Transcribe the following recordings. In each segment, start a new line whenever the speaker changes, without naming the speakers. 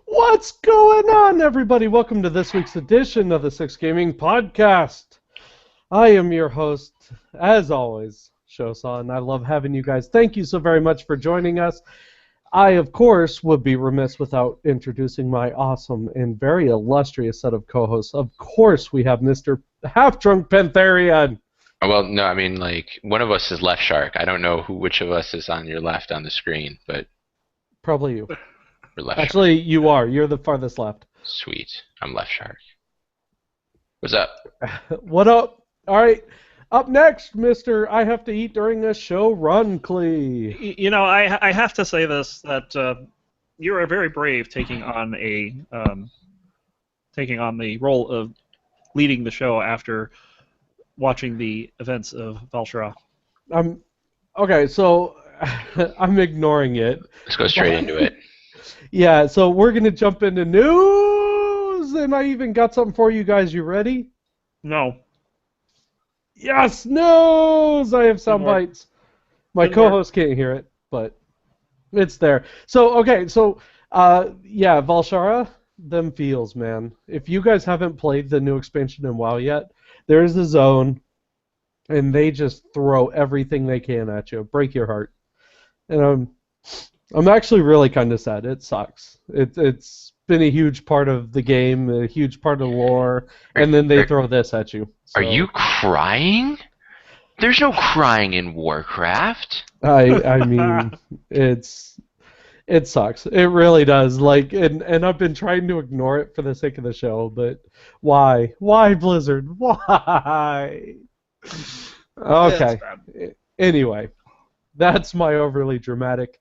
What's going on, everybody? Welcome to this week's edition of the Six Gaming Podcast. I am your host, as always, Shosan. I love having you guys. Thank you so very much for joining us. I, of course, would be remiss without introducing my awesome and very illustrious set of co-hosts. Of course, we have Mr. Half-Drunk Pantherian.
Well, no, I mean, like, one of us is Left Shark. I don't know which of us is on your left on the screen, but
Probably you.
we're Left
Actually, you are. You're the farthest left.
Shark. Sweet. I'm Left Shark. What's up?
What up? All right. Up next, Mr. I have to eat during a show, Ron Klee.
You know, I have to say this, that you are very brave taking on the role of leading the show after watching the events of Valshara.
Okay, so I'm ignoring it.
Let's go straight into it.
Yeah, so we're going to jump into news, and I even got something for you guys. You ready?
No.
Yes, news! I have sound
Good work.
bites. My
Good
co-host can't hear it, but it's there. So, okay, so, yeah, Valshara, them feels, man. If you guys haven't played the new expansion in WoW yet, there is a zone, and they just throw everything they can at you. Break your heart. And I'm actually really kind of sad. It sucks. It's been a huge part of the game, a huge part of the lore, and then they throw this at you.
Are
So,
you crying? There's no crying in Warcraft.
I mean, it sucks. It really does. Like, and I've been trying to ignore it for the sake of the show, but why? Why, Blizzard? Why? Okay. Anyway, that's my overly dramatic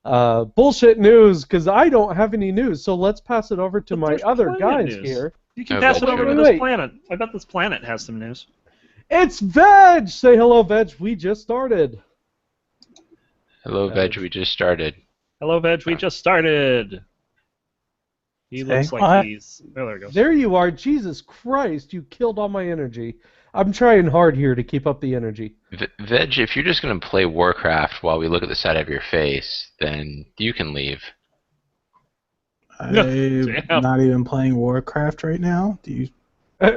bullshit news, because I don't have any news. So let's pass it over to
But
my
there's
other
plenty of
guys
news.
here.
You can
Oh,
pass it
that's
over to
true.
this planet. I bet this planet has some news.
It's Veg! Say hello, Veg. We just started.
Hello, Veg. We just started.
Hello, Veg. We just started. He
Say
looks like
what?
he's... Oh, there he goes.
There you are. Jesus Christ, you killed all my energy. I'm trying hard here to keep up the energy.
Veg, if you're just going to play Warcraft while we look at the side of your face, then you can leave.
I'm
Damn.
not even playing Warcraft right now. Do you?
I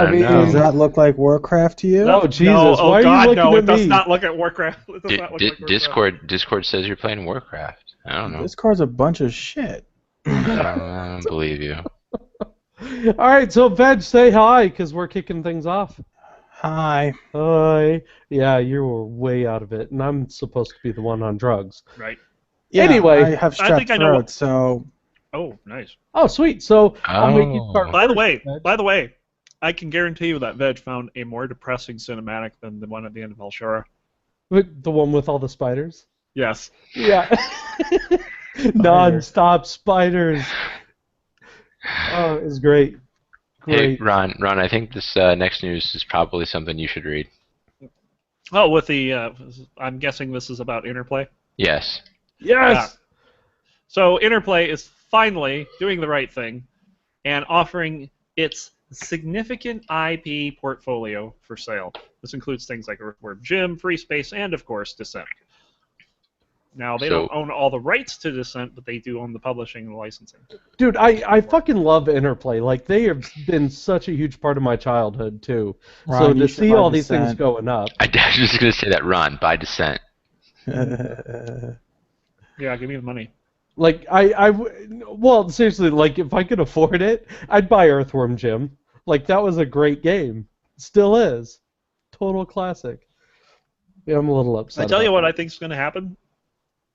don't
mean,
know.
Does that look like Warcraft to you?
No, Jesus,
No,
why
oh
are
God,
you looking
no!
at
It does
me?
not look at Warcraft. It does not look like Warcraft.
Discord says you're playing Warcraft. I don't know.
Discord's a bunch of shit.
I don't believe you.
All right, so Veg, say hi, because we're kicking things off.
Hi.
Hi. Yeah, you were way out of it, and I'm supposed to be the one on drugs.
Right.
Yeah,
Anyway,
I have
I
strep
think I know
throat,
what-
so
Oh, nice.
Oh, sweet. So I'll make you start.
By the
first,
way,
Veg.
I can guarantee you that Veg found a more depressing cinematic than the one at the end of Valshara.
The one with all the spiders?
Yes.
Yeah. Non-stop spiders. Oh, it was great.
Hey,
Great.
Ron, I think this next news is probably something you should read.
Oh, with the, I'm guessing this is about Interplay.
Yes.
Yes!
So Interplay is finally doing the right thing and offering its significant IP portfolio for sale. This includes things like Earthworm Jim, Free Space, and of course Descent. Now they don't own all the rights to Descent, but they do own the publishing and licensing.
Dude, I fucking love Interplay. Like, they have been such a huge part of my childhood, too.
Ron,
So
you
to
should
see
buy
all these things
Descent.
going up.
I was just going to say that, Ron, by Descent.
Yeah, give me the money.
Like, well, seriously, like, if I could afford it, I'd buy Earthworm Jim. Like, that was a great game. Still is. Total classic. Yeah, I'm a little upset.
I tell you
about
what
that.
I think is going to happen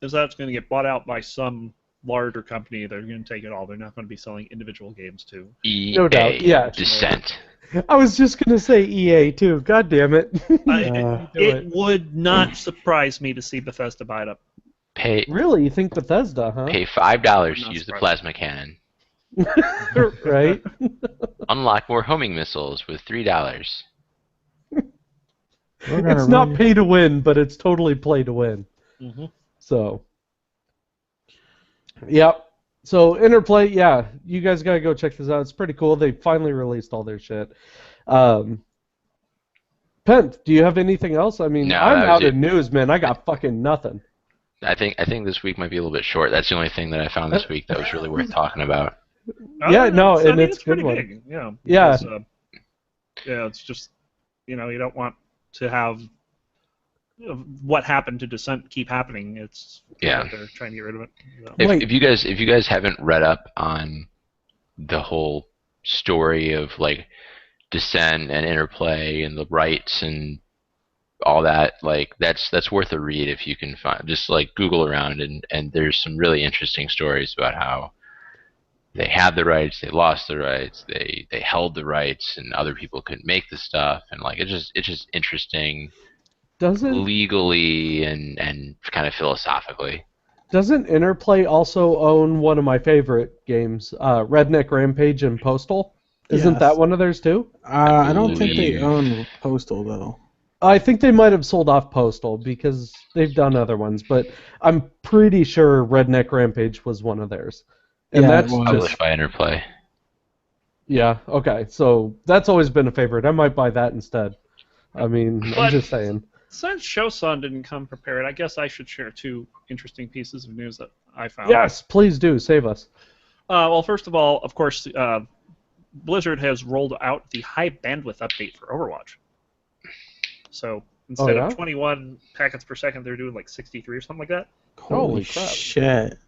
is that it's going to get bought out by some larger company. They're going to take it all. They're not going to be selling individual games too.
EA.
No doubt, yeah.
Descent.
I was just going to say EA, too. God damn it.
It would not surprise me to see Bethesda buy it up.
Pay
Really? You think Bethesda, huh?
pay $5
Not
to use the
surprised.
plasma cannon.
Right?
Unlock more homing missiles with $3.
It's not pay to win, but it's totally play to win.
Mm-hmm.
So, yep. So Interplay, yeah, you guys gotta go check this out. It's pretty cool. They finally released all their shit. Pent, do you have anything else? I mean,
No,
I'm
that was
out
it.
of news, man. I got fucking nothing.
I think this week might be a little bit short. That's the only thing that I found this week that was really worth talking about.
Yeah, no,
I
and
mean,
it's
it's
a good
pretty
one.
big. Yeah.
Yeah.
because, yeah, it's just you don't want to have what happened to Descent keep happening. It's
Yeah.
they're trying to get rid of it. So.
Wait.
If you guys haven't read up on the whole story of like Descent and Interplay and the rights and all that, like that's worth a read if you can find. Just like Google around and there's some really interesting stories about how they had the rights, they lost the rights, they held the rights, and other people couldn't make the stuff, and like it's just interesting
Doesn't
legally and kind of philosophically.
doesn't Interplay also own one of my favorite games, Redneck Rampage and Postal? Isn't
Yes.
that one of theirs too?
I don't think they
believe-
own Postal though.
I think they might have sold off Postal because they've done other ones, but I'm pretty sure Redneck Rampage was one of theirs. And
Yeah,
that's
it was.
Published by Interplay.
yeah, okay. So that's always been a favorite. I might buy that instead. I mean, I'm
But-
just saying.
Since Shosun didn't come prepared, I guess I should share two interesting pieces of news that I found.
Yes, please do save us.
Well, first of all, of course, Blizzard has rolled out the high bandwidth update for Overwatch. So instead
yeah?
of 21 packets per second, they're doing like 63 or something like that.
Holy crap.
shit.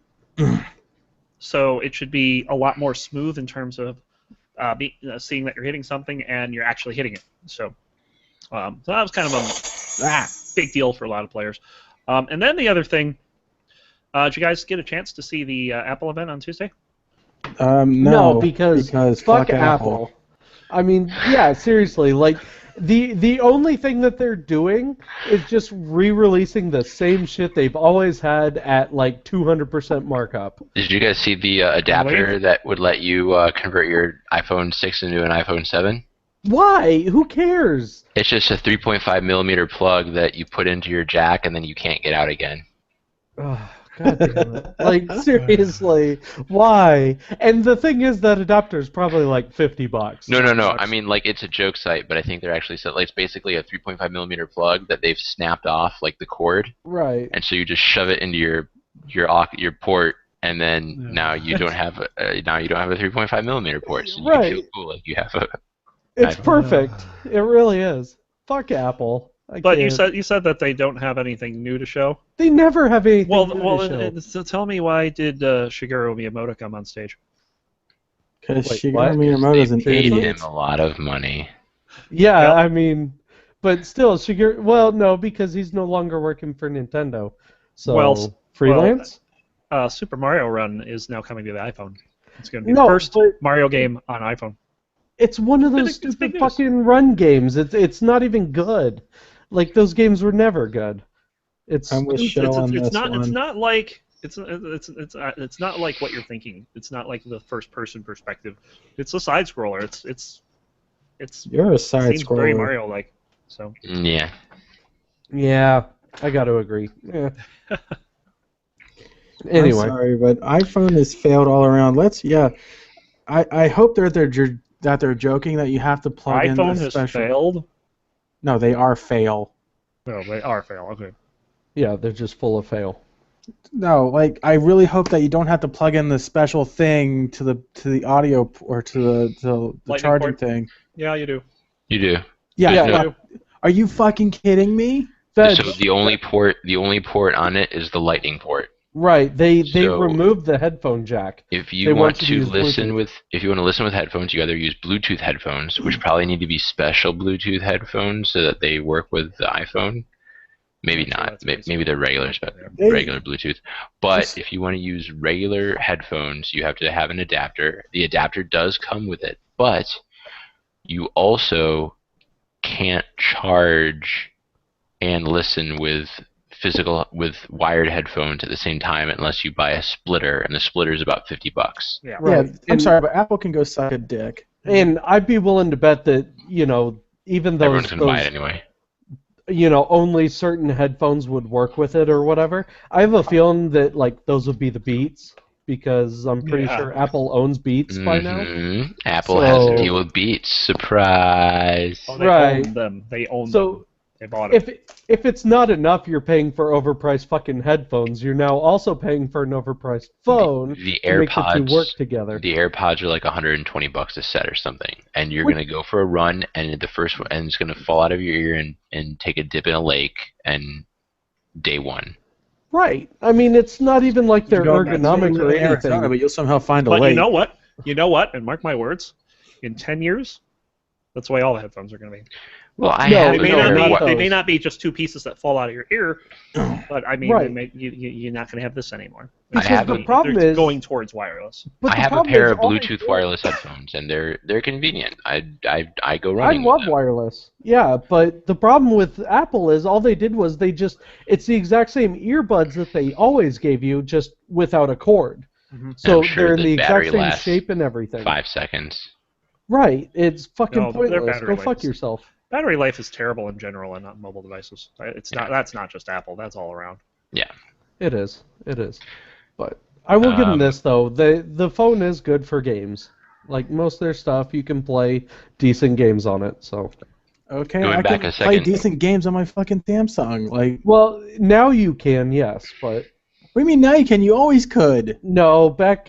So it should be a lot more smooth in terms of seeing that you're hitting something and you're actually hitting it. So that was kind of a big deal for a lot of players. And then the other thing, did you guys get a chance to see the Apple event on Tuesday?
No,
because
fuck
Apple. I mean, yeah, seriously, like the only thing that they're doing is just re-releasing the same shit they've always had at like 200% markup.
Did you guys see the adapter
Wait.
that would let you convert your iPhone 6 into an iPhone 7?
Why? Who cares?
It's just a 3.5 millimeter plug that you put into your jack and then you can't get out again.
Oh, God damn it. Like, seriously, why? And the thing is that adapter is probably like $50.
No. I mean, like, it's a joke site, but I think they're actually like it's basically a 3.5 millimeter plug that they've snapped off like the cord,
Right.
and so you just shove it into your port, and then now you don't have a 3.5 millimeter port, so you
Right.
can feel cool like you have a.
It's
I-
perfect. It really is. Fuck Apple. I
But
can't.
you said that they don't have anything new to show.
They never have anything
Well,
new to show.
so tell me, why did Shigeru Miyamoto come on stage?
Because
Wait,
Shigeru
what?
Miyamoto's an
They paid
idiot.
him a lot of money.
Yeah,
Yep.
I mean, but still, Shigeru. Well, no, because he's no longer working for Nintendo. So
Well,
freelance.
Super Mario Run is now coming to the iPhone. It's going to be
No,
the first
but-
Mario game on iPhone.
It's one of those
It's big
stupid
news.
fucking run games. It's not even good. Like those games were never good. It's
I'm with Shell on this
It's
one.
not like it's not like what you're thinking. It's not like the first person perspective. It's a side scroller. It's
You're a side
seems very
scroller.
Mario like. So
Yeah.
yeah, I got to agree. Yeah.
I'm
Anyway,
sorry, but iPhone has failed all around. I hope that they're joking that you have to plug in
iPhone
a
has
special.
failed.
No, they are fail.
No, they are fail. Okay.
yeah, they're just full of fail.
No, like I really hope that you don't have to plug in the special thing to the audio or to the
Lightning
charging
port?
thing.
Yeah, you do.
You do.
Yeah,
Yeah,
fuck. Are you fucking kidding me?
That's
So the only port on it is the Lightning port.
right. They
So-
removed the headphone jack.
If
They
you
want
want
you to
to
use
listen
Bluetooth.
with headphones, you either use Bluetooth headphones, which probably need to be special Bluetooth headphones so that they work with the iPhone. Maybe
That's-
not.
that's pretty
Maybe they're regular,
They-
regular Bluetooth. But
Just-
if you want to use regular headphones, you have to have an adapter. The adapter does come with it, but you also can't charge and listen with wired headphones at the same time unless you buy a splitter, and the splitter is about $50.
Yeah.
Right.
Yeah, I'm
And-
sorry, but Apple can go suck a dick.
And I'd be willing to bet that even those
Everyone's gonna buy it anyway.
only certain headphones would work with it or whatever. I have a feeling that like those would be the Beats because I'm pretty
Yeah.
sure Apple owns Beats by now.
Mhm. Apple has
So-
a deal with Beats. Surprise.
Oh, they
Right.
own them. They own them.
So
They bought it.
If it's not enough, you're paying for overpriced fucking headphones. You're now also paying for an overpriced phone
The
to make the two
AirPods,
work together.
the AirPods are like $120 a set or something, and you're
Which-
gonna go for a run, and the first one, and it's gonna fall out of your ear and take a dip in a lake, and day one.
Right. I mean, it's not even like they're
You don't- you
ergonomic
live
or
in Arizona,
anything.
but you'll somehow find a
But
lake.
you know what? You know what? And mark my words, in 10 years, that's the way all the headphones are going to be.
Well, I
No,
have
They
a
may,
no,
not
pair
be,
of
not
they
those.
may not be just two pieces that fall out of your ear, but I mean,
Right.
they may, you're not going to have this anymore.
Because
have
the
a-
problem
They're
is
going towards wireless.
but
I
the
have a
problem
pair
is
of
all they
Bluetooth
do-
wireless headphones, and they're convenient. I go
I
running. with
love
them.
wireless. Yeah, but the problem with Apple is all they did was it's the exact same earbuds that they always gave you, just without a cord. So
I'm sure
they're in
the
the exact
battery
same
lasts
shape and everything.
5 seconds.
Right. It's fucking
No, their
pointless.
battery
Go
life
fuck
is-
yourself.
Battery life is terrible in general and on mobile devices. It's not. That's not just Apple. That's all around.
Yeah.
It is. It is. But I will give them this though. The phone is good for games. Like most of their stuff, you can play decent games on it. So.
Okay,
Going
I
back
can
a
play
second.
decent games on my fucking Samsung. Like,
Well, now you can, yes, but
what do you mean now you can? You always could.
no. Back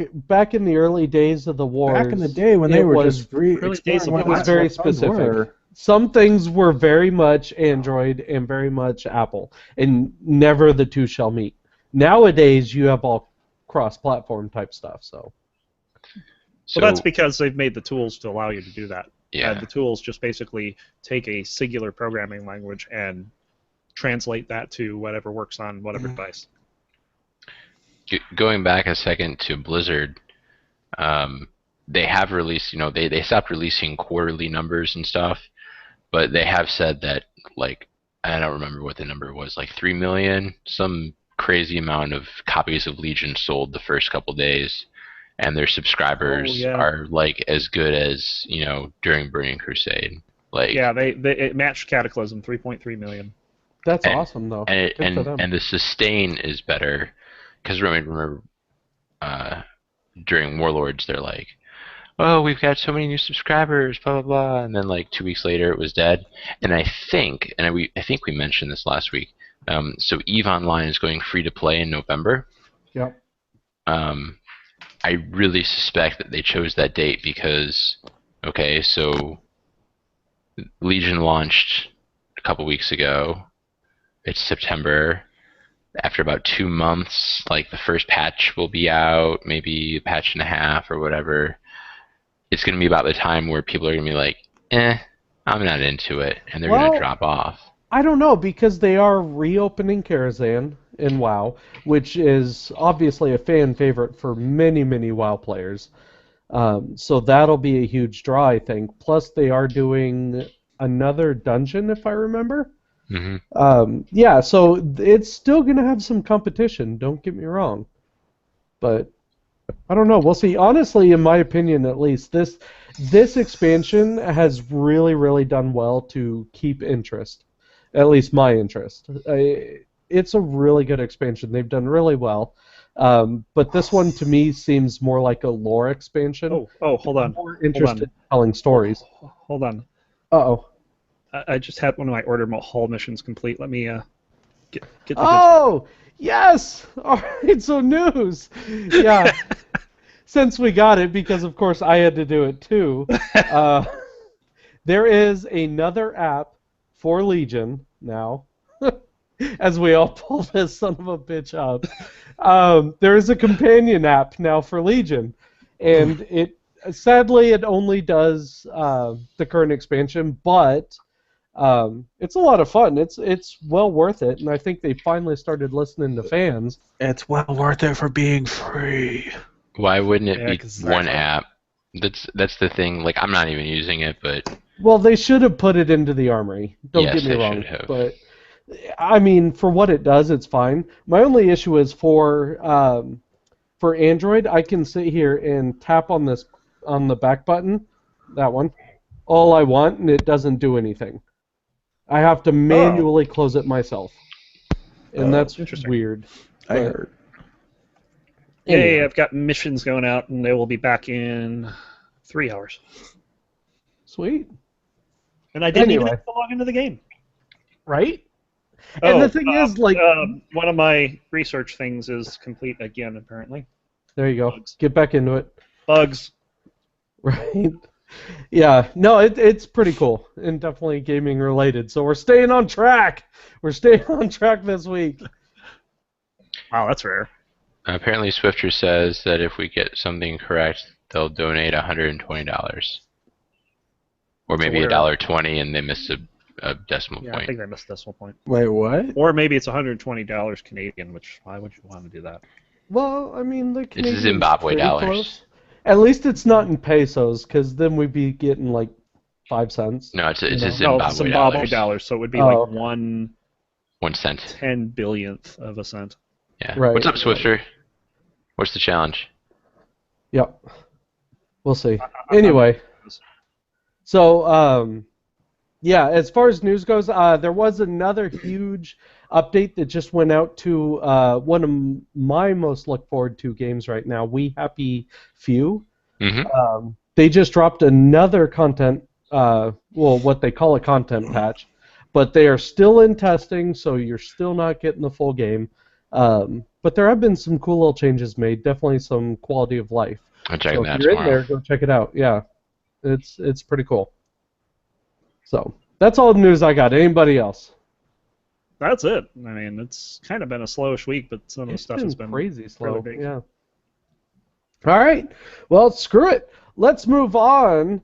in the early days of the wars.
Back in the day when they
it
were
was
just
early days of
exploring
it was
what
very
phones
specific.
were.
Some things were very much Android and very much Apple, and never the two shall meet. Nowadays, you have all cross-platform type stuff. So
So
Well, that's because they've made the tools to allow you to do that.
yeah.
And the tools just basically take a singular programming language and translate that to whatever works on whatever device.
Going back a second to Blizzard, they have released, they stopped releasing quarterly numbers and stuff, but they have said that, like, I don't remember what the number was, like 3 million, some crazy amount of copies of Legion sold the first couple days, and their subscribers
Oh, yeah.
are, like, as good as, during Burning Crusade. Like,
Yeah, it matched Cataclysm, 3.3 million.
that's
And-
awesome, though.
and
Good for them.
and the sustain is better, because remember during Warlords they're like, oh, we've got so many new subscribers, blah blah blah, and then like 2 weeks later it was dead. And I think we mentioned this last week. So EVE Online is going free to play in November.
Yep.
I really suspect that they chose that date because, okay, so Legion launched a couple weeks ago. It's September. After about 2 months, like the first patch will be out, maybe a patch and a half or whatever. It's going to be about the time where people are going to be like, I'm not into it, and they're going
Well,
to drop off.
I don't know, because they are reopening Karazhan in WoW, which is obviously a fan favorite for many, many WoW players. So that'll be a huge draw, I think. Plus, they are doing another dungeon, if I remember.
Hmm.
Yeah, so it's still going to have some competition, don't get me wrong. But I don't know, we'll see. Honestly, in my opinion at least, this expansion has really, really done well to keep interest. At least my interest. It's a really good expansion. They've done really well. But this one, to me, seems more like a lore expansion.
Oh, hold on.
I'm more interested in telling stories.
Hold on.
Uh-oh.
I just had one of my order hall missions complete. Let me get the
Oh, yes! All right, so news. Yeah. Since we got it, because of course I had to do it too, there is another app for Legion now. As we all pull this son of a bitch up, there is a companion app now for Legion, and sadly it only does the current expansion, but it's a lot of fun. It's well worth it, and I think they finally started listening to fans.
It's well worth it for being free.
Why wouldn't it
Yeah,
be
'cause
one
exactly.
app? That's the thing. Like, I'm not even using it, but
Well, they should have put it into the Armory. Don't
Yes,
get me
they
wrong,
should have.
but I mean, for what it does, it's fine. My only issue is for Android, I can sit here and tap on the back button, that one, all I want, and it doesn't do anything. I have to manually close it myself, and that's
interesting.
weird.
I
But-
heard.
Yay, I've got missions going out, and they will be back in 3 hours.
Sweet.
And I didn't even
Anyway.
have to log into the game.
right? And the thing is, like,
one of my research things is complete again, apparently.
there you go.
Bugs.
Get back into it.
Bugs.
Right. Yeah. No, it's pretty cool and definitely gaming related. So we're staying on track. We're staying on track this week.
Wow, that's rare.
Apparently, Swifter says that if we get something correct, they'll donate $120, or maybe
we're-
$1.20, and they missed a decimal
Yeah, I
point.
think they missed a decimal point.
Wait, what?
Or maybe it's $120 Canadian, which why would you want to do that?
Well, I mean, the Canadian's
Zimbabwe
pretty
dollars.
close. At least it's not in pesos, because then we'd be getting like 5 cents.
No, it's a
No,
Zimbabwe,
Zimbabwe
dollars.
dollars, so it would be
Oh,
like
okay.
1
1 cent.
10 billionth of a cent.
Yeah.
Right.
What's up, Swifter? What's the challenge?
Yep. We'll see. Anyway, so yeah, as far as news goes, there was another huge update that just went out to one of my most look forward to games right now, We Happy Few.
Mm-hmm.
They just dropped another content, what they call a content patch, but they are still in testing, so you're still not getting the full game. But there have been some cool little changes made, definitely some quality of life.
I'm checking
So
that
if you're
tomorrow.
in there, go check it out. Yeah, it's pretty cool. So that's all the news I got. Anybody else?
That's it. I mean, it's kind of been a slowish week, but some of the
It's
stuff has been
crazy slow.
big.
Yeah. All right. Well, screw it. Let's move on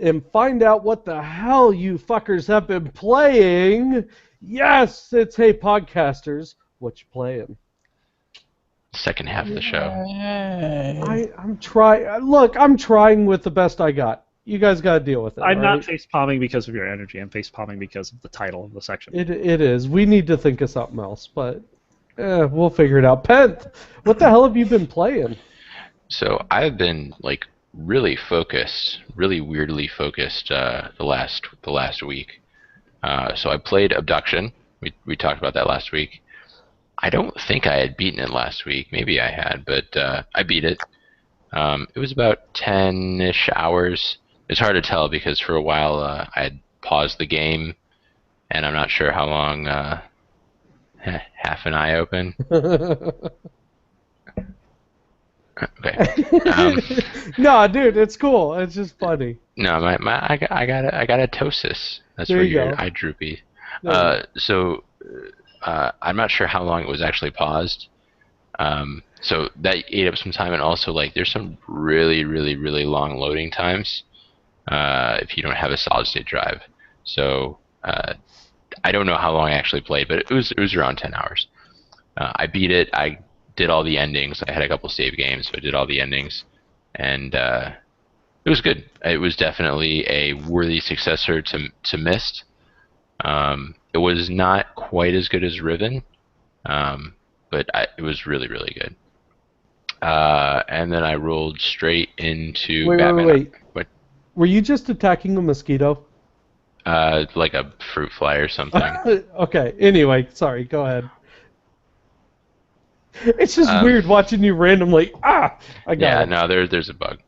and find out what the hell you fuckers have been playing. Yes, it's Hey Podcasters. What you playing?
Second half of the show.
I'm trying. Look, I'm trying with the best I got. You guys got to deal with it.
I'm
all
not
right?
face palming because of your energy. I'm face palming because of the title of the section.
It is. We need to think of something else, but we'll figure it out. Penth, what the hell have you been playing?
So I've been like really focused, really weirdly focused the last week. So I played Abduction. We talked about that last week. I don't think I had beaten it last week. Maybe I had, but I beat it. It was about 10-ish hours. It's hard to tell because for a while I had paused the game, and I'm not sure how long half an eye open. Okay.
No, dude, it's cool. It's just funny.
No, I got a ptosis. That's
There
where
you
your
go.
eye droopy.
There
So I'm not sure how long it was actually paused. So that ate up some time, and also like there's some really long loading times if you don't have a solid state drive. So I don't know how long I actually played, but it was around 10 hours. I beat it. I did all the endings. I had a couple save games, so I did all the endings, and it was good. It was definitely a worthy successor to Myst. It was not quite as good as Riven, but it was really good. And then I rolled straight into Batman.
Wait.
What?
Were you just attacking a mosquito?
Like a fruit fly or something.
Okay, anyway, sorry, go ahead. It's just
Um,
weird watching you randomly. I got
Yeah,
it.
no, there's a bug.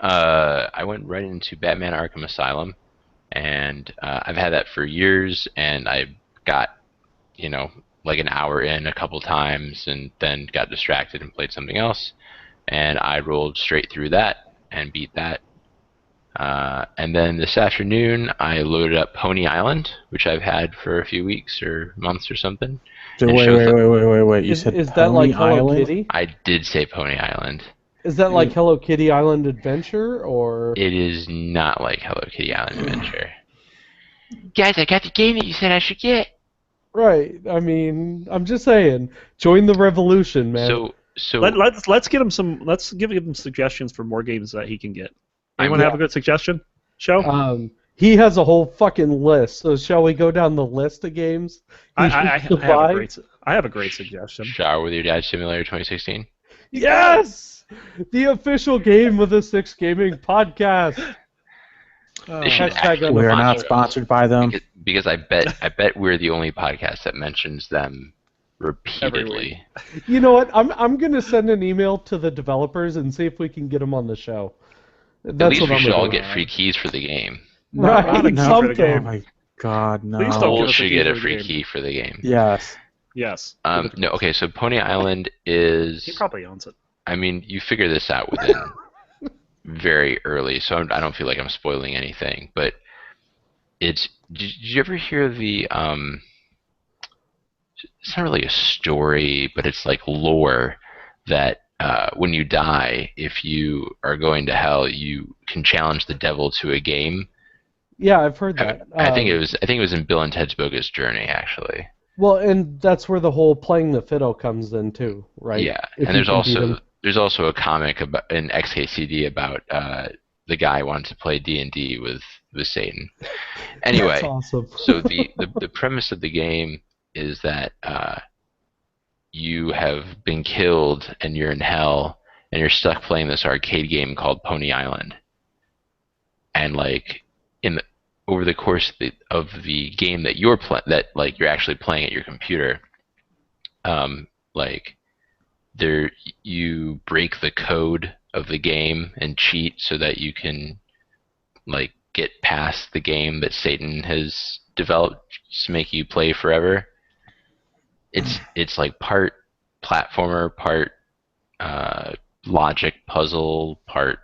I went right into Batman Arkham Asylum, and I've had that for years, and I got, like an hour in a couple times, and then got distracted and played something else, and I rolled straight through that and beat that. And then this afternoon, I loaded up Pony Island, which I've had for a few weeks or months or something.
So
It
wait. You
Is
said
that like
Pony
Hello
Island?
Kitty?
I did say Pony Island.
Is that like Hello Kitty Island Adventure, or?
It is not like Hello Kitty Island Adventure. Guys, I got the game that you said I should get.
Right. I mean, I'm just saying, join the revolution, man.
So
Let's get him some. Let's give him suggestions for more games that he can get. Anyone have a good suggestion? Show.
He has a whole fucking list. So shall we go down the list of games?
I have a great suggestion.
Shower with Your Dad Simulator 2016.
Yes, the official game with the Six Gaming Podcast.
They should
Hashtag
actually
We are not
sponsor us,
sponsored by them.
because I bet we're the only podcast that mentions them repeatedly.
You know what? I'm gonna send an email to the developers and see if we can get them on the show.
At
That's
least
what
we
I'm
should all
gonna do.
get free keys for the game.
Right,
Not a
some
for the
game.
Oh my God, no.
Please don't
Cole
give us a
should
key
get
for
a
the
free
game.
key for the game.
Yes.
Yes.
No, okay, so Pony Island is.
He probably owns it.
I mean, you figure this out within very early, so I don't feel like I'm spoiling anything. But it's. Did you ever hear the? It's not really a story, but it's like lore that when you die, if you are going to hell, you can challenge the devil to a game.
Yeah, I've heard that.
I think it was in Bill and Ted's Bogus Journey, actually.
Well, and that's where the whole playing the fiddle comes in too, right?
Yeah,
If
and
you can beat 'em.
there's also a comic about in XKCD about the guy wanting to play D&D with Satan. Anyway,
That's awesome.
so the premise of the game is that you have been killed and you're in hell and you're stuck playing this arcade game called Pony Island. And like over the course of the game that you're actually playing at your computer, like you break the code of the game and cheat so that you can like get past the game that Satan has developed to make you play forever. It's like part platformer, part logic puzzle, part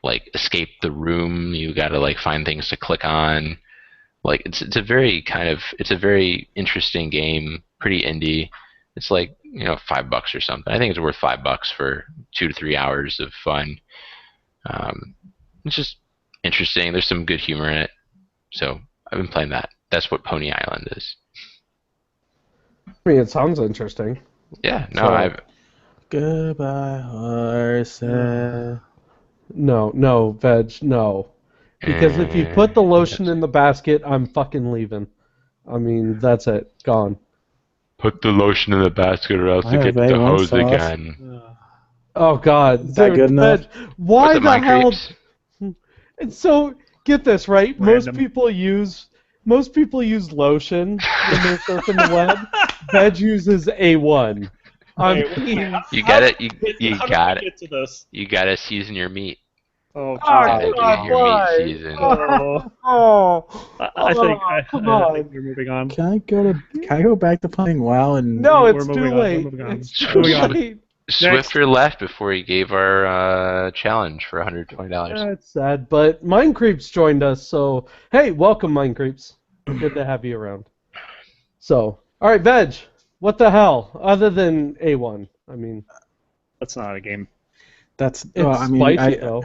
like escape the room. You got to like find things to click on. Like it's a very interesting game, pretty indie. It's like, $5 or something. I think it's worth $5 for 2 to 3 hours of fun. It's just interesting. There's some good humor in it. So I've been playing that. That's what Pony Island is.
I mean, it sounds interesting.
Yeah, no,
So-
Goodbye, horse.
No, Veg, no. Because if you put the lotion in the basket, I'm fucking leaving. I mean, that's it. Gone.
Put the lotion in the basket or else
I have A1 sauce.
again.
Oh, God.
Is that
Dude,
good enough?
Veg, why
What's it,
the
Mind
hell...
Creeps?
And so, get this, right?
Random.
Most people use lotion when they're surfing the web. Veg uses A1.
Wait,
You got it. You
How
got
did we
it.
get to this?
You gotta season your meat.
Oh,
Gotta
Jesus.
God,
do your
why?
meat season.
Oh,
Oh,
I think
come
I
on.
think we're moving on.
Can I go back to playing WoW and
no,
We're
it's too
moving on,
late.
we're moving on.
It's too
Moving on.
late.
Swifter left before he gave our challenge for $120.
That's sad, but Mind Creeps joined us, so hey, welcome, Mind Creeps. Good to have you around. So, all right, Veg, what the hell? Other than A1, I mean,
That's not a game.
that's
it's
I mean,
spicy though.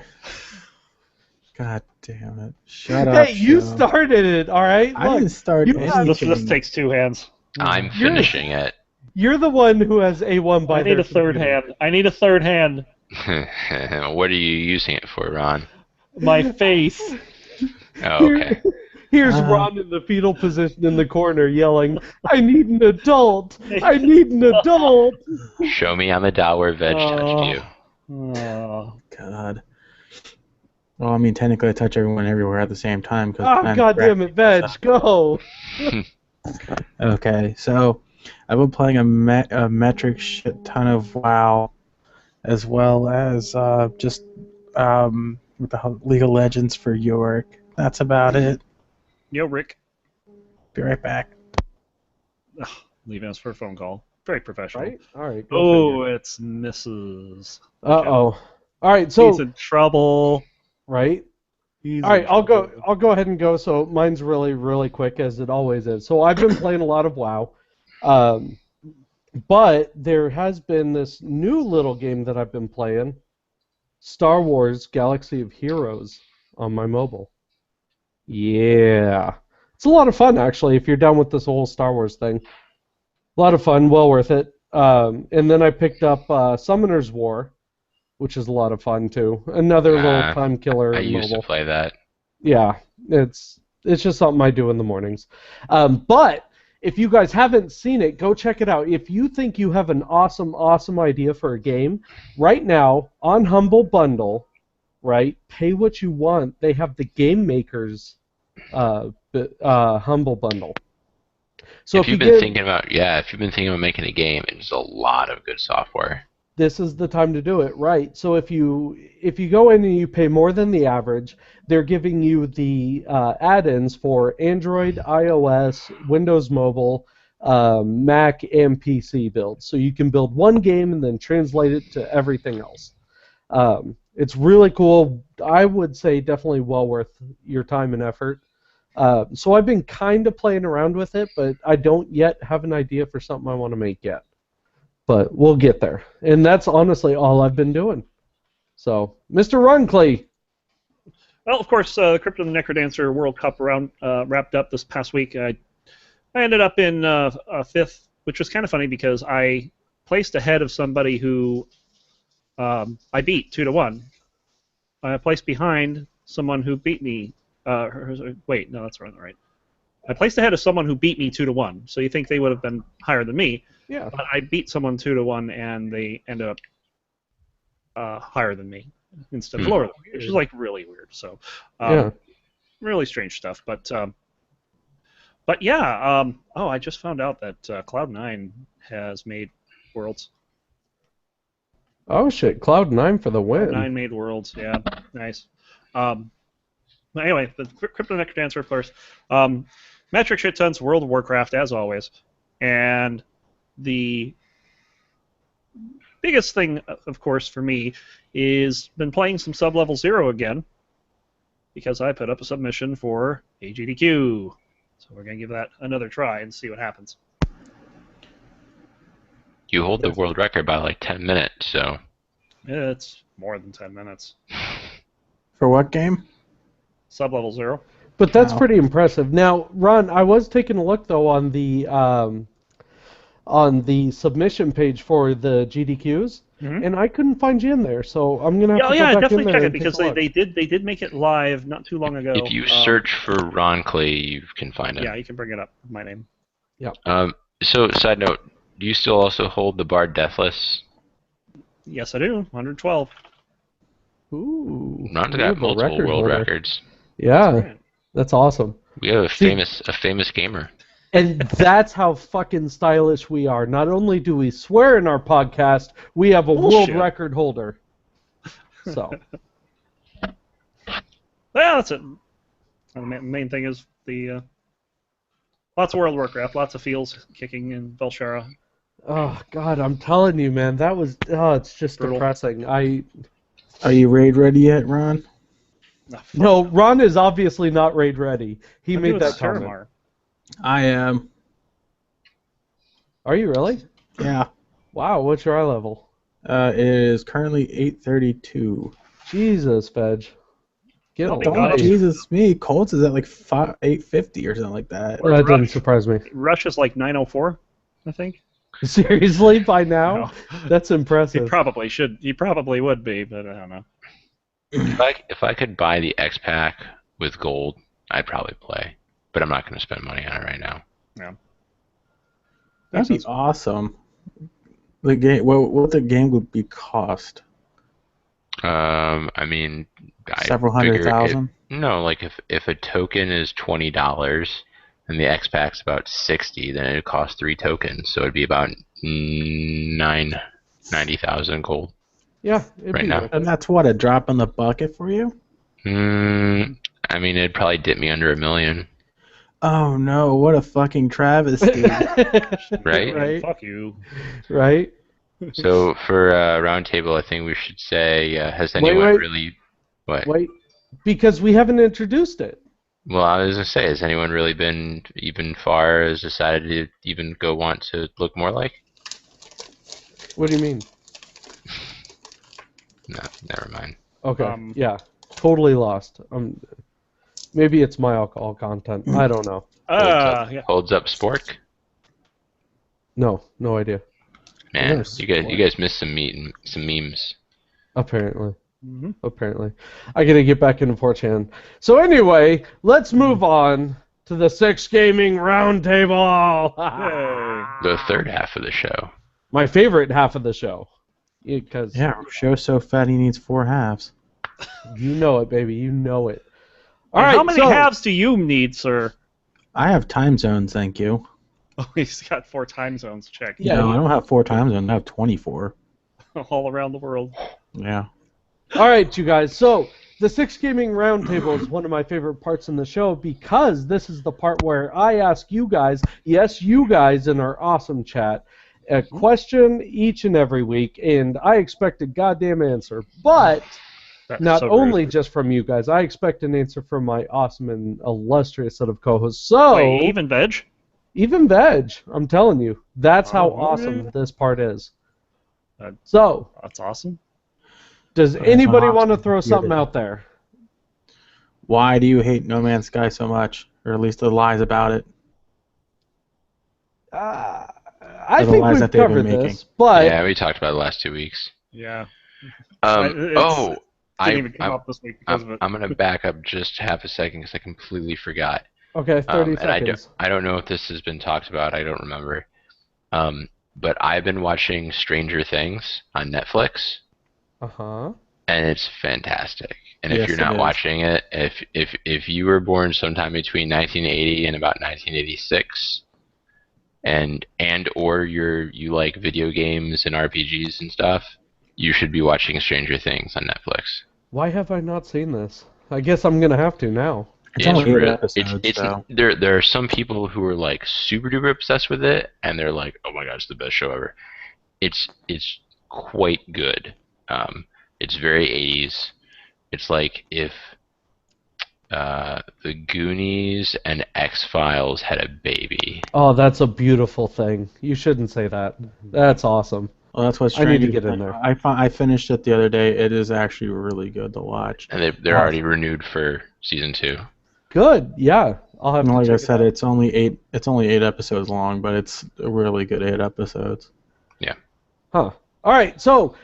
God damn it! Shut up.
Hey, you
Joe.
started it, all right?
I
Look,
didn't start
you-
anything.
This takes two hands.
I'm finishing it.
you're the one who has A1 by
I need
their
a third
computer.
hand. I need a third hand.
What are you using it for, Ron?
My face.
Oh, okay.
Here's Ron in the fetal position in the corner yelling, I need an adult! I need an adult!
Show me on the dial where Veg touched you.
Oh.
God. Well, I mean, technically, I touch everyone everywhere at the same time.
Oh, God damn it, Veg, go!
Okay, so I've been playing a metric shit ton of WoW, as well as just with the League of Legends for York. That's about it.
Yo, Rick.
Be right back.
Leaving us for a phone call. Very professional.
Right? Alright,
Oh, it's Mrs.
Uh-oh. Alright, so,
He's in trouble.
right?
He's
All right,
in
I'll
trouble.
go ahead and go. So mine's really, really quick, as it always is. So I've been playing a lot of WoW, but there has been this new little game that I've been playing, Star Wars: Galaxy of Heroes, on my mobile. Yeah, it's a lot of fun actually. If you're down with this whole Star Wars thing, a lot of fun, well worth it. And then I picked up Summoner's War, which is a lot of fun too. Another little time killer.
I used
mobile.
to play that.
Yeah, it's just something I do in the mornings. But if you guys haven't seen it, go check it out. If you think you have an awesome idea for a game, right now on Humble Bundle, right, pay what you want. They have the Game Makers Humble Bundle. So
if you've been thinking about making a game, it's a lot of good software.
this is the time to do it, right? So if you go in and you pay more than the average, they're giving you the add-ins for Android, iOS, Windows Mobile, Mac, and PC builds. So you can build one game and then translate it to everything else. It's really cool. I would say definitely well worth your time and effort. So I've been kind of playing around with it, but I don't yet have an idea for something I want to make yet. But we'll get there. And that's honestly all I've been doing. So, Mr. Runcliffe.
Well, of course, the Crypto Necrodancer World Cup round wrapped up this past week. I ended up in fifth, which was kind of funny because I placed ahead of somebody who I beat 2-1. I placed behind someone who beat me. Wait, no, that's right. I placed ahead of someone who beat me 2-1. So you think they would have been higher than me?
Yeah.
But I beat someone 2-1, and they ended up higher than me instead of lower than me, which is like really weird. So, really strange stuff. But yeah. I just found out that Cloud9 has made Worlds.
Oh shit! Cloud9 for the win.
Cloud9 made Worlds. Yeah, nice. But anyway, the Crypto Necrodancer, of course. Metric shit tons, World of Warcraft, as always. And the biggest thing, of course, for me is been playing some Sub-Level 0 again because I put up a submission for AGDQ. So we're going to give that another try and see what happens.
You hold the world record by like 10 minutes, so...
It's more than 10 minutes.
For what game?
Sub-Level 0.
But that's
Wow.
pretty impressive. Now, Ron, I was taking a look though on the submission page for the GDQs, and I couldn't find you in there. So I'm gonna have to go back
definitely
in there
check it
and take
because
a look.
they did make it live not too long ago.
If you search for Ron Clay, you can find it.
yeah, you can bring it up with my name.
So, side note, do you still also hold the Bard Deathless?
Yes, I do. 112.
Ooh,
Ron's
we
got
have a
multiple
record
world
holder.
records.
Yeah,
Right.
that's awesome.
We have a
See-
famous gamer.
And that's how fucking stylish we are. Not only do we swear in our podcast, we have a
Bullshit.
world record holder. So,
Well, that's it. The main thing is the lots of World of Warcraft, lots of feels kicking in Velshara.
oh god, I'm telling you, man, that was it's just
Brutal.
depressing.
Are you raid ready yet, Ron?
No, Ron is obviously not raid ready. He
I'm
made
doing
that comment.
Terramar.
I am.
Are you really?
Yeah.
Wow, what's your eye level?
It is currently 832.
Jesus, Fedge. Get
Oh,
away.
God.
Jesus me. Colts is at like 850 or something like that.
That doesn't
Rush.
surprise me.
Rush is like 904, I think.
Seriously, by now?
No.
That's
He
impressive.
probably should. He probably would be, but I don't know.
If I could buy the X Pack with gold, I'd probably play. But I'm not going to spend money on it right now.
That'd be awesome. The game. What the game would be cost?
I mean, I
Several hundred
figure
thousand.
No, like if a token is $20 and the X Pack's about 60, then it'd cost 3 tokens, so it'd be about 90,000 gold.
Yeah, it'd
Right
be
now.
worth
And
it.
that's what, a drop in the bucket for you?
I mean, it'd probably dip me under $1 million,
Oh no! What a fucking travesty.
right?
Right.
Fuck you.
Right?
So for roundtable, I think we should say, has anyone
wait.
really? What?
Wait, because we haven't introduced it.
Well, I was gonna say, has anyone really been even far as decided to even go want to look more like?
What do you mean?
No, never mind.
Okay, yeah, totally lost. Maybe it's my alcohol content. I don't know.
Yeah.
Holds up Spork.
No idea.
Man,
Yes,
you guys missed some memes.
Apparently.
Mhm.
Apparently. I gotta get back into 4chan. So anyway, let's move on to the Six Gaming Roundtable.
Yay.
The third half of the show.
My favorite half of the show. Because
Yeah, show's so fat he needs 4 halves.
you know it, baby. You know it. All
And
right.
how many
so,
halves do you need, sir?
I have time zones, thank you.
Oh, he's got 4 time zones checked.
Yeah,
no,
you-
I don't have 4 time zones. I have 24.
all around the world.
Yeah.
All right, you guys. So the Six Gaming Roundtable is one of my favorite parts in the show because this is the part where I ask you guys, yes, you guys in our awesome chat, a question each and every week, and I expect a goddamn answer. But
That's
not
so
only
rude.
just from you guys, I expect an answer from my awesome and illustrious set of co-hosts. So
Wait, even veg?
even veg, I'm telling you, that's how
Oh,
awesome this part is.
Uh,
So,
That's awesome.
does
That's
anybody want to
awesome.
throw something out there?
Why do you hate No Man's Sky so much, or at least the lies about it?
I
Or the
think
lies
we've
that they've been
covered
making.
this, but
Yeah, we talked about it the last 2 weeks.
Yeah.
Oh,
Didn't even come up this week because of it.
I'm gonna back up just half a second because I completely forgot.
okay, 30
And
seconds.
I don't know if this has been talked about. I don't remember. But I've been watching Stranger Things on Netflix,
Uh-huh.
and it's fantastic. And if
Yes,
you're
it
not
is.
watching it, if you were born sometime between 1980 and about 1986, and or you like video games and RPGs and stuff, you should be watching Stranger Things on Netflix.
Why have I not seen this? I guess I'm going to have to now.
It's only 8
real-
episodes,
it's
so.
there are some people who are like super duper obsessed with it, and they're like, oh my god, it's the best show ever. It's quite good. It's very 80s. It's like if the Goonies and X-Files had a baby.
Oh, that's a beautiful thing. You shouldn't say that. That's awesome.
Well, that's what
I need to
Stranger
get in
Things-
there.
I finished it the other day. It is actually really good to watch.
And they're already renewed for season 2.
Good. Yeah. I'll have
And
to
like
check
I said,
it out.
it's only 8 episodes long, but it's a really good 8 episodes.
Huh. All right. So,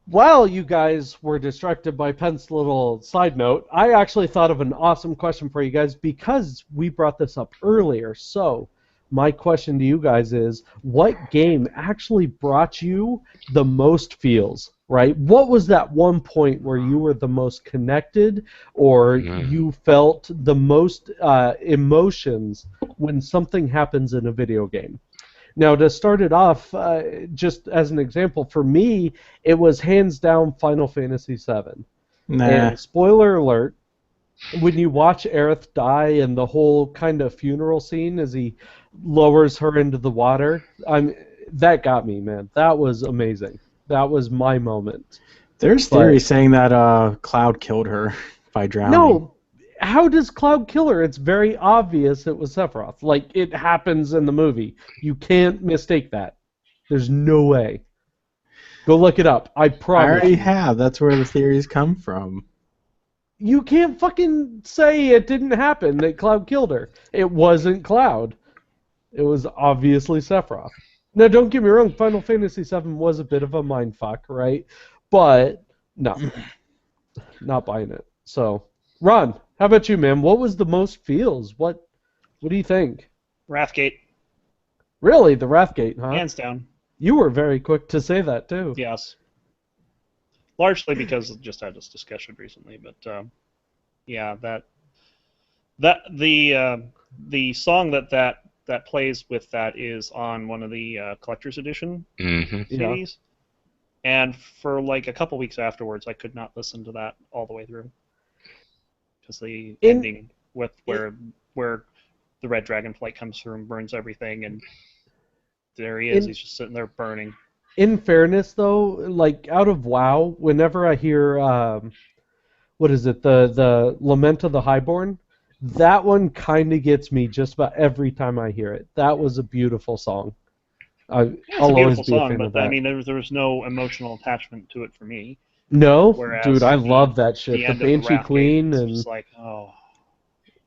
while you guys were distracted by Penn's little side note, I actually thought of an awesome question for you guys because we brought this up earlier. So, my question to you guys is, what game actually brought you the most feels, right? What was that one point where you were the most connected or you felt the most emotions when something happens in a video game? Now, to start it off, just as an example, for me, it was hands down Final Fantasy VII.
Nah.
And spoiler alert, when you watch Aerith die and the whole kind of funeral scene as he lowers her into the water, that got me, man. That was amazing. That was my moment.
There's theories saying that Cloud killed her by drowning.
No, how does Cloud kill her? It's very obvious it was Sephiroth. Like, it happens in the movie. You can't mistake that. There's no way. Go look it up. I
I
promise.
already have. That's where the theories come from.
You can't fucking say it didn't happen, that Cloud killed her. It wasn't Cloud. It was obviously Sephiroth. Now, don't get me wrong, Final Fantasy VII was a bit of a mindfuck, right? But, no. Not buying it. So, Ron, how about you, man? What was the most feels? What do you think?
Wrathgate,
Really, the Wrathgate, huh?
hands down.
You were very quick to say that, too.
Yes. Largely because I just had this discussion recently, but yeah, the song that plays with that is on one of the collector's edition
Mm-hmm.
Yeah.
CDs, and for like a couple weeks afterwards, I could not listen to that all the way through because the ending with where the red dragonflight comes through and burns everything, and there he is. He's just sitting there burning.
In fairness, though, like, out of WoW, whenever I hear, what is it, the Lament of the Highborn, that one kind of gets me just about every time I hear it. That was a beautiful song. I'll
It's a
always
beautiful
be a
song,
fan
but
of that.
I mean, there was no emotional attachment to it for me.
No?
Whereas
Dude, I
the-
love that shit.
The
The
end of
Banshee
Wrathgate
Queen
is
and...
just like, oh,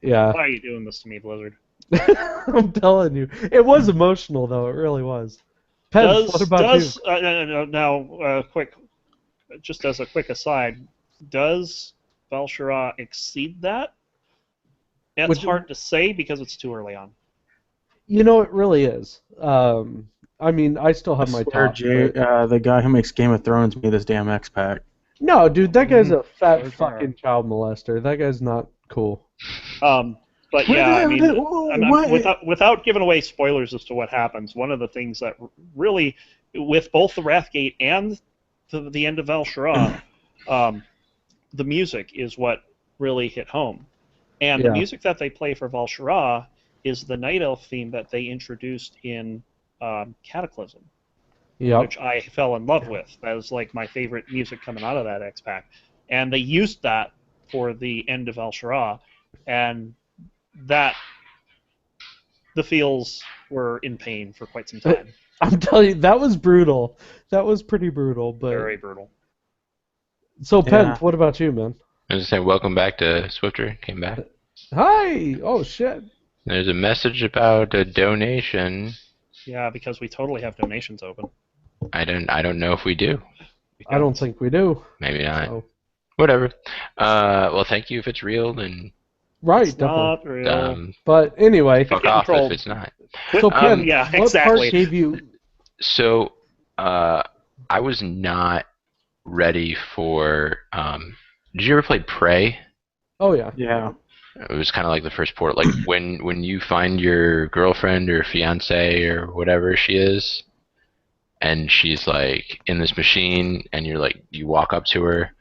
Yeah.
why are you doing this to me, Blizzard?
I'm telling you. It was emotional, though. It really was. Pez, what about you?
Now, quick, just as a quick aside, does Val'Sharah exceed that? It's
Which-
hard to say because it's too early on.
You know, it really is. I mean, I still have my
Swear,
top.
Jay,
but-
the guy who makes Game of Thrones made this damn X-Pack.
No, dude, that guy's a fat
Sure.
fucking child molester. That guy's not cool.
But yeah, I mean,
What?
without giving away spoilers as to what happens, one of the things that really, with both the Wrathgate and the end of Val'sharah, the music is what really hit home. And the
Yeah.
music that they play for Val'sharah is the Night Elf theme that they introduced in Cataclysm,
Yep.
which I fell in love with. That was like my favorite music coming out of that X-Pack. And they used that for the end of Val'sharah, and that the feels were in pain for quite some time.
I'm telling you, that was brutal. That was pretty brutal. But
Very brutal.
so,
Yeah.
Pent, what about you, man?
I was just saying, welcome back to Swifter. Came back.
Hi. Oh shit.
There's a message about a donation.
Yeah, because we totally have donations open.
I don't know if we do.
I don't think we do.
Maybe not.
So.
Whatever. Well, thank you if it's real, and
Right,
It's
definitely.
not real.
But anyway,
fuck
getting
off
trolled.
if it's not.
so Pent,
yeah,
what
exactly.
part gave you?
So, I was not ready for. Did you ever play Prey?
Oh yeah.
Yeah.
It was kind of like the first port. Like when you find your girlfriend or fiance or whatever she is, and she's like in this machine, and you walk up to her,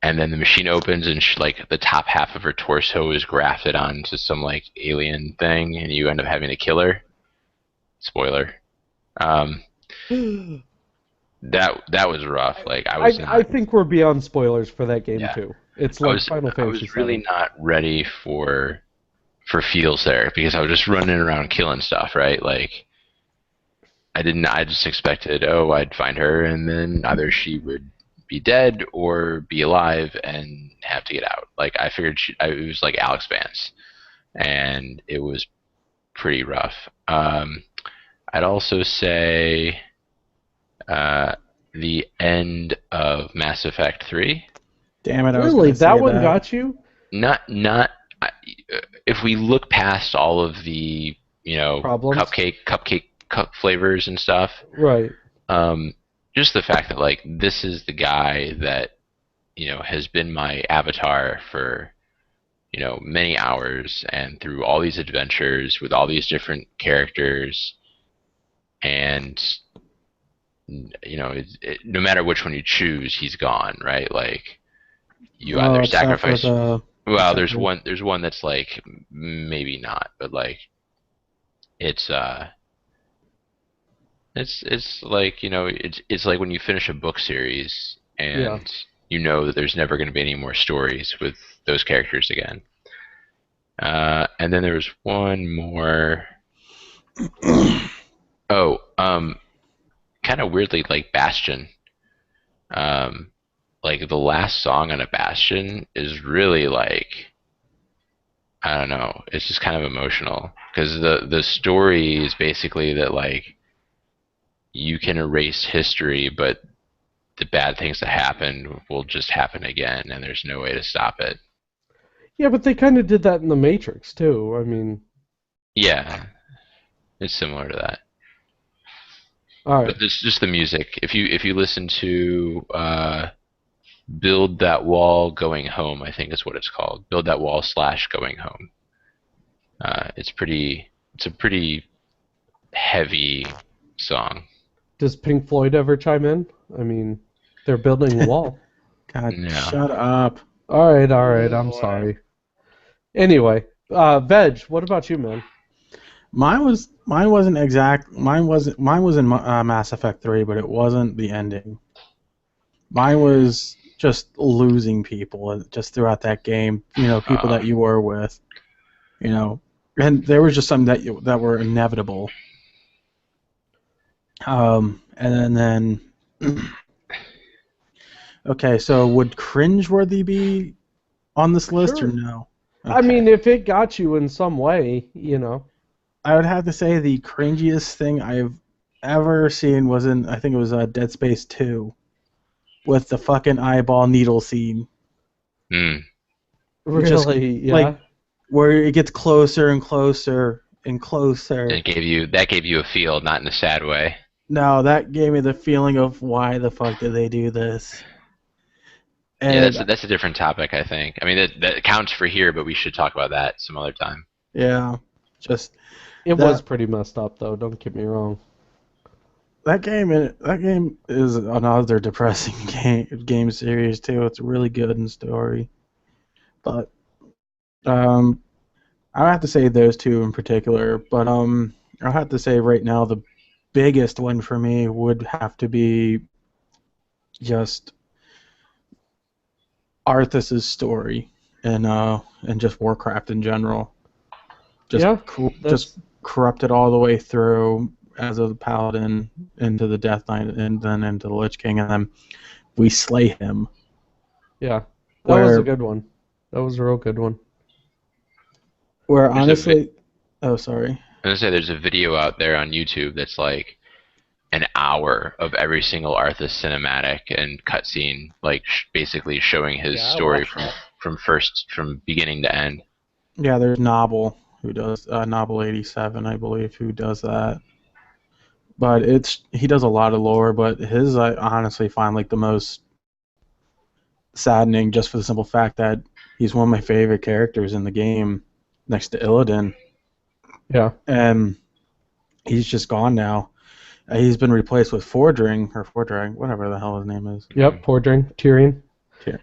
and then the machine opens, and she, like the top half of her torso is grafted onto some like alien thing, and you end up having to kill her. Spoiler. That was rough. Like
I think we're beyond spoilers for that game
Yeah.
too. It's like Final
I
Fantasy
was really
VII.
not ready for feels there because I was just running around killing stuff, right? Like I just expected, I'd find her and then either she would be dead or be alive and have to get out. Like I figured it was like Alex Vance, and it was pretty rough. I'd also say the end of Mass Effect 3.
Damn it! I was
Really,
gonna
that
say
one
that.
got you?
Not if we look past all of the
Problems?
cupcake flavors and stuff,
Right.
just the fact that like this is the guy that has been my avatar for many hours and through all these adventures with all these different characters, and no matter which one you choose, he's gone, right? Like you either
except for
sacrifice.
the-
Well, there's
exactly.
one that's like maybe not, but like it's like it's like when you finish a book series and
Yeah.
you know that there's never going to be any more stories with those characters again. And then there was one more. Kind of weirdly like Bastion. Like the last song on a Bastion is really like, I don't know, it's just kind of emotional because the story is basically that like you can erase history, but the bad things that happen will just happen again, and there's no way to stop it.
Yeah, but they kind of did that in The Matrix too. I mean,
Yeah, it's similar to that.
all right.
But this just the music. If you listen to Build That Wall Going Home, I think is what it's called. Build That Wall / Going Home. It's a pretty heavy song.
Does Pink Floyd ever chime in? I mean, they're building a wall.
God,
No.
shut up.
All right, I'm
boy.
sorry. Anyway, Veg, what about you, man?
Mine was in Mass Effect 3, but it wasn't the ending. Mine was just losing people just throughout that game. People that you were with. And there was just some that were inevitable. And then okay, so would cringeworthy be on this list
Sure.
or no?
I
Okay.
mean, if it got you in some way,
I would have to say the cringiest thing I've ever seen was I think it was Dead Space 2 with the fucking eyeball needle scene
Hmm.
really,
Just,
yeah.
like, where it gets closer and closer and closer.
That gave you a feel, not in a sad way.
No, that gave me the feeling of why the fuck did they do this?
Yeah,
And
that's a different topic, I think. I mean, that counts for here, but we should talk about that some other time.
yeah, just
It
that-
was pretty messed up, though. Don't get me wrong.
That game is another depressing game series too. It's really good in story, but I have to say those two in particular. But I'll have to say right now the biggest one for me would have to be just Arthas's story and just Warcraft in general. Just
Yeah,
just corrupted all the way through as a paladin into the Death Knight and then into the Lich King, and then we slay him.
Yeah, that was a
Where-
good one. That was a real good one.
Where
There's a
honestly, oh sorry,
I'm gonna say there's a video out there on YouTube that's like an hour of every single Arthas cinematic and cutscene, like basically showing his
Yeah, I
story
watched that.
from beginning to end.
yeah, there's Nobble who does Nobble 87, I believe, who does that. But he does a lot of lore, but his I honestly find like the most saddening, just for the simple fact that he's one of my favorite characters in the game, next to Illidan,
Yeah.
and he's just gone now. He's been replaced with Fordring, whatever the hell his name is.
Yep. Poor Tyrion.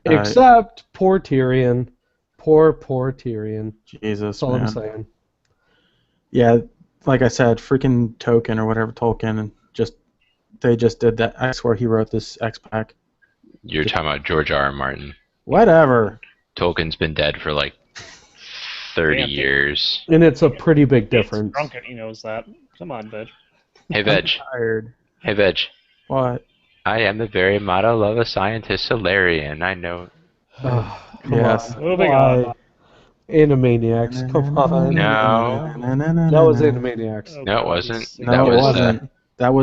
Except poor Tyrion. Poor Tyrion.
Jesus,
That's all
man.
I'm saying.
Yeah, like I said, freaking Tolkien or whatever Tolkien, and they just did that. I swear he wrote this X-Pack.
You're talking about George R. R. Martin.
Vwhatever.
Tolkien's been dead for like 30
Damn.
years.
And it's a pretty big
He's
difference.
drunk and he knows that. Come on, Veg.
Hey Veg.
Tired.
Hey Veg.
What?
I am the very model of a scientist Solarian. I know.
Oh, come
Yes.
on.
Moving
Why?
on.
Animaniacs, come on.
No.
That was Animaniacs.
Oh,
No, it
God,
wasn't.
he's-
No,
That
it
was,
wasn't. That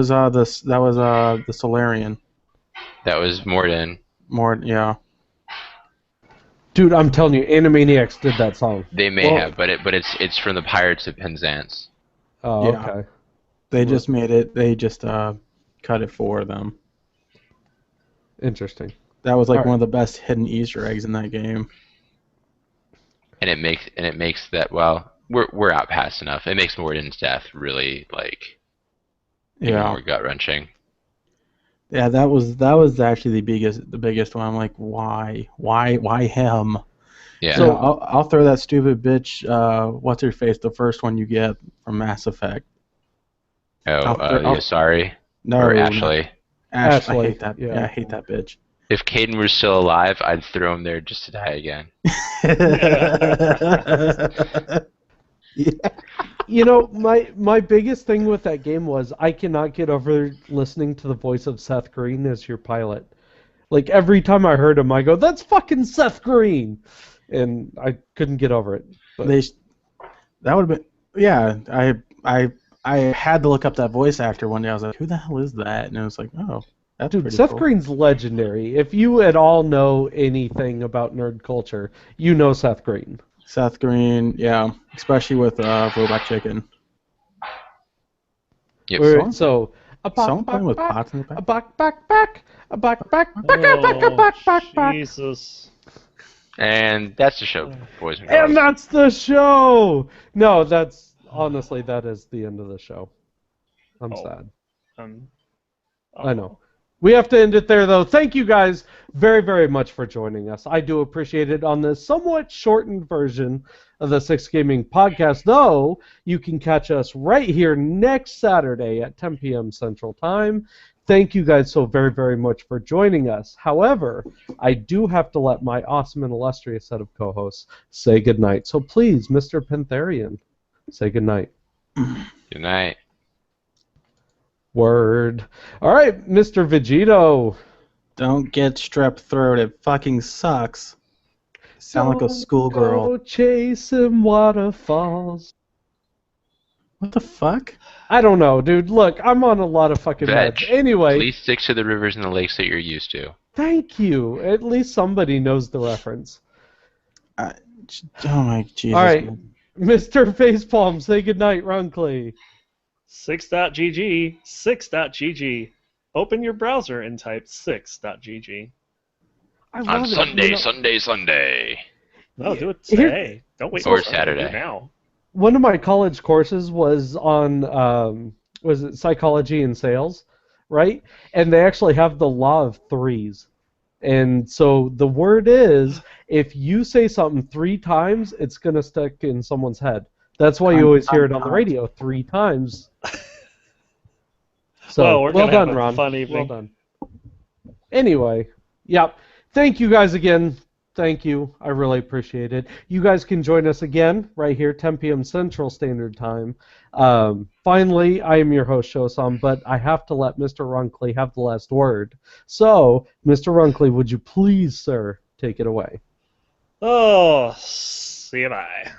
was the Solarian.
That was Morden.
More, yeah.
Dude, I'm telling you, Animaniacs did that song.
They may
Well-
have, but it's from the Pirates of Penzance.
Oh,
Yeah.
okay.
They just made it. They just cut it for them.
Interesting.
That was like
Alright.
one of the best hidden Easter eggs in that game.
And it makes that, well, we're out past enough. It makes Morden's death really like even
Yeah.
more gut wrenching.
Yeah, that was actually the biggest one. I'm like, why him?
Yeah.
So-
So I'll throw that stupid bitch. What's her face? The first one you get from Mass Effect. I'll-
Yasari
No,
or
not-
Ashley.
Ashley.
Ashley,
I hate that.
yeah.
Yeah, I hate that bitch.
If Caden was still alive, I'd throw him there just to die again.
Yeah.
You know, my biggest thing with that game was I cannot get over listening to the voice of Seth Green as your pilot. Like every time I heard him, I go, "That's fucking Seth Green," and I couldn't get over it. But
That would have been. Yeah, I had to look up that voice actor one day. I was like, who the hell is that? And I was like, oh, that's
dude,
pretty
Seth
cool.
Green's legendary. If you at all know anything about nerd culture, you know Seth Green.
Seth Green, yeah, especially with Robot Chicken.
Yep.
Where- so a
Someone playing with pots in the
a
back?
back,
Oh, Jesus.
And that's the show, boys and girls.
and that's the show. No, that's honestly that is the end of the show. I'm
Oh.
sad.
Um,
I know. We have to end it there, though. Thank you guys very, very much for joining us. I do appreciate it on this somewhat shortened version of the Six Gaming Podcast, though you can catch us right here next Saturday at 10 p.m. Central Time. Thank you guys so very, very much for joining us. However, I do have to let my awesome and illustrious set of co-hosts say goodnight. So please, Mr. Pantherian, say goodnight.
Good night.
Word. All right, Mr. Vegito.
Don't get strep throat. It fucking sucks. Sound like a schoolgirl.
Go chasing waterfalls.
What the fuck?
I don't know, dude. Look, I'm on a lot of fucking
Veg.
meds. Anyway,
Please stick to the rivers and the lakes that you're used to.
thank you. At least somebody knows the reference.
Oh my Jesus.
All right.
man.
Mr. Facepalm, say goodnight, Ron Clay.
6.gg. Open your browser and type 6.gg.
I
On
love it.
Sunday,
You know,
Sunday.
No, do it
Here-
today. Don't wait
Or
till Sunday, do it
Saturday.
now.
one of my college courses was on was it psychology and sales. right? And they actually have the law of threes. And so the word is, if you say something 3 times, it's going to stick in someone's head. That's why you always hear it on the radio 3 times. So,
Well, we're
well
gonna have
done,
a
Ron.
fun evening.
Well done. Anyway, yep. Thank you guys again. Thank you. I really appreciate it. You guys can join us again right here, 10 p.m. Central Standard Time. Finally, I am your host, Shosam, but I have to let Mr. Runkley have the last word. So, Mr. Runkley, would you please, sir, take it away?
Oh, see you bye.